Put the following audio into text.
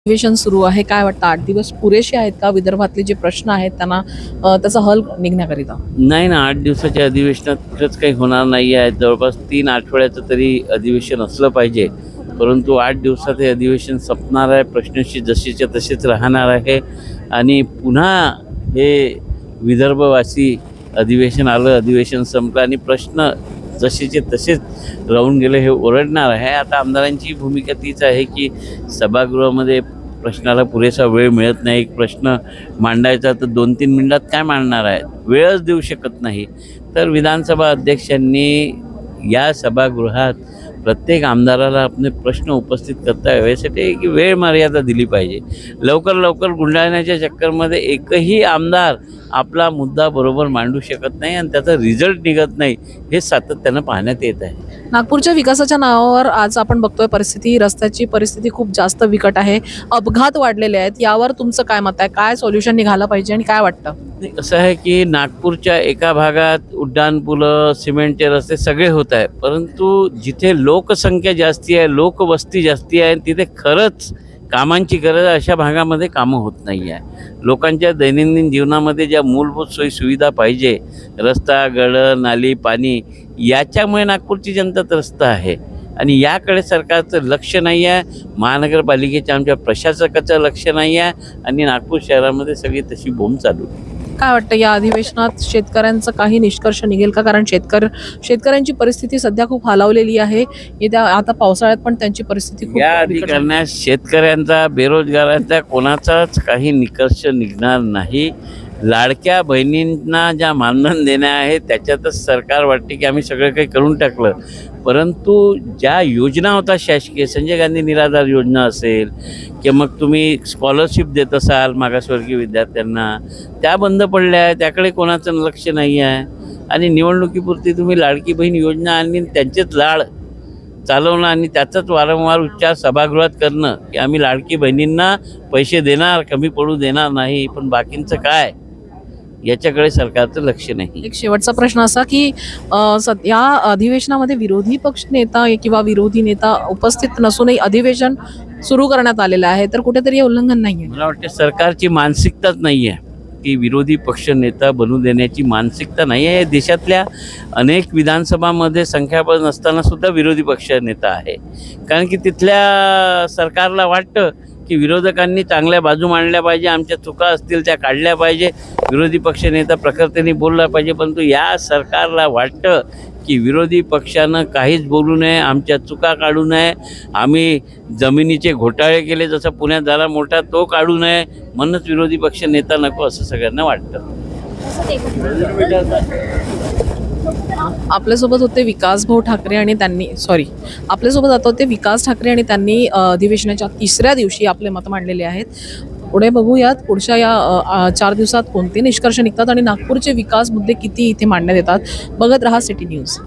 अधिवेशन सुरू आहे. काय वाटतं 8 दिवस पुरेसे आहेत का विदर्भातले जे प्रश्न आहेत त्यांना त्याचा हल निघण्याकरिता? नाही ना, 8 दिवसाच्या अधिवेशनात कुठंच काही होणार नाही आहे. जवळपास 3 आठवड्याचं तरी अधिवेशन असलं पाहिजे. परंतु 8 दिवसात हे अधिवेशन संपणार आहे. प्रश्नशी जसेच्या तसेच राहणार आहे आणि पुन्हा हे विदर्भवासी अधिवेशन आलं, अधिवेशन संपलं आणि प्रश्न जसेचे तसेच राहून गेले हे ओरडणार आहे. आता आमदारांची भूमिका तीच आहे की सभागृहामध्ये प्रश्नाला पुरेसा वेळ मिळत नाही. एक प्रश्न मांडायचा तर 2-3 मिनिटात काय मांडणार आहे, वेळच देऊ शकत नाही. तर विधानसभा अध्यक्षांनी या सभागृहात प्रत्येक आमदाराला आपले प्रश्न उपस्थित करता यावे यासाठी की वेळ मर्यादा दिली पाहिजे. लवकर गुंडाळण्याच्या चक्करमध्ये एकही आमदार आपला मुद्दा बरोबर मांडू शकत नाही आणि त्याचा रिझल्ट निघत नाही, हे सातत्यानं पाहण्यात येत आहे. नागपूरच्या विकासाच्या नावावर आज आपण बघतोय परिस्थिती, रस्त्याची परिस्थिती खूप जास्त बिकट आहे. अपघात वाढलेले आहेत. यावर तुमचं काय मत आहे? काय सोल्युशन निघालं पाहिजे आणि काय वाटतं? असं आहे की नागपूरच्या एका भागात उड्डाणपुलं, सिमेंटचे रस्ते सगळे होत आहे, परंतु जिथे लोकसंख्या जास्ती आहे, लोकवस्ती जास्ती आहे, तिथे खरंच कामांची गरज आहे अशा भागामध्ये कामं होत नाही आहे. लोकांच्या दैनंदिन जीवनामध्ये ज्या मूलभूत सोयीसुविधा पाहिजे, रस्ता, गळं, नाली, पाणी, याच्यामुळे नागपूरची जनता त्रस्त आहे आणि याकडे सरकारचं लक्ष नाही आहे. महानगरपालिकेच्या आमच्या प्रशासकाचं लक्ष नाही आहे आणि नागपूर शहरामध्ये सगळी तशी बोंब चालू आहे. काय वाटतं या अधिवेशनात शेतकऱ्यांचा काही निष्कर्ष निघेल का? कारण शेतकऱ्यांची परिस्थिती सध्या खूप हालावलेली आहे. येत्या आता पावसाळ्यात पण त्यांची परिस्थिती खूप या बिकट आहे. अधिकारण्यात शेतकऱ्यांचा, बेरोजगारांचा कोणाचाच काही निष्कर्ष निघणार नाही. लाडक्या बहिणींना ज्या मानधन देण्या आहे त्याच्यातच सरकार वाटते की आम्ही सगळं काही करून टाकलं, परंतु ज्या योजना होता शासकीय, संजय गांधी निराधार योजना असेल किंवा मग तुम्ही स्कॉलरशिप देत असाल मागासवर्गीय विद्यार्थ्यांना, त्या बंद पडल्या आहे. त्याकडे कोणाचं लक्ष नाही आहे आणि निवडणुकीपुरती तुम्ही लाडकी बहीण योजना आणली, त्यांचेच लाड चालवणं आणि त्याचाच वारंवार उच्चार सभागृहात करणं की आम्ही लाडकी बहिणींना पैसे देणार, कमी पडू देणार नाही, पण बाकींचं काय, याच्याकडे सरकारचं लक्ष नाही. एक शेवटचा प्रश्न असा की या अधिवेशनामध्ये विरोधी पक्ष नेता किंवा विरोधी नेता उपस्थित नसूनही अधिवेशन सुरू करण्यात आलेलं आहे, तर कुठेतरी हे उल्लंघन नाही आहे? मला वाटतं सरकारची मानसिकताच नाही आहे की विरोधी पक्ष नेता बनू देण्याची मानसिकता नाही आहे. देशातल्या अनेक विधानसभामध्ये संख्याबळ नसताना सुद्धा विरोधी पक्ष नेता आहे, कारण की तिथल्या सरकारला वाटतं की विरोधकांनी चांगल्या बाजू मांडल्या पाहिजे, आमच्या चुका असतील त्या काढल्या पाहिजे, विरोधी पक्ष नेता प्रखरतेने बोलला पाहिजे. परंतु या सरकारला वाटतं की विरोधी पक्षानं काहीच बोलू नये, आमच्या चुका काढू नये, आम्ही जमिनीचे घोटाळे केले जसं पुण्यात झाला मोठा तो काढू नये, म्हणूनच विरोधी पक्ष नेता नको असं सगळ्यांना वाटतं. आपल्यासोबत होते विकास ठाकरे आणि त्यांनी अधिवेशनाच्या तिसऱ्या दिवशी आपले मत मांडलेले आहेत. पुढे बघूयात पुढच्या या 4 दिवसात कोणते निष्कर्ष निघतात आणि नागपूरचे विकास मुद्दे किती इथे मांडण्यात येतात. बघत रहा सिटी न्यूज.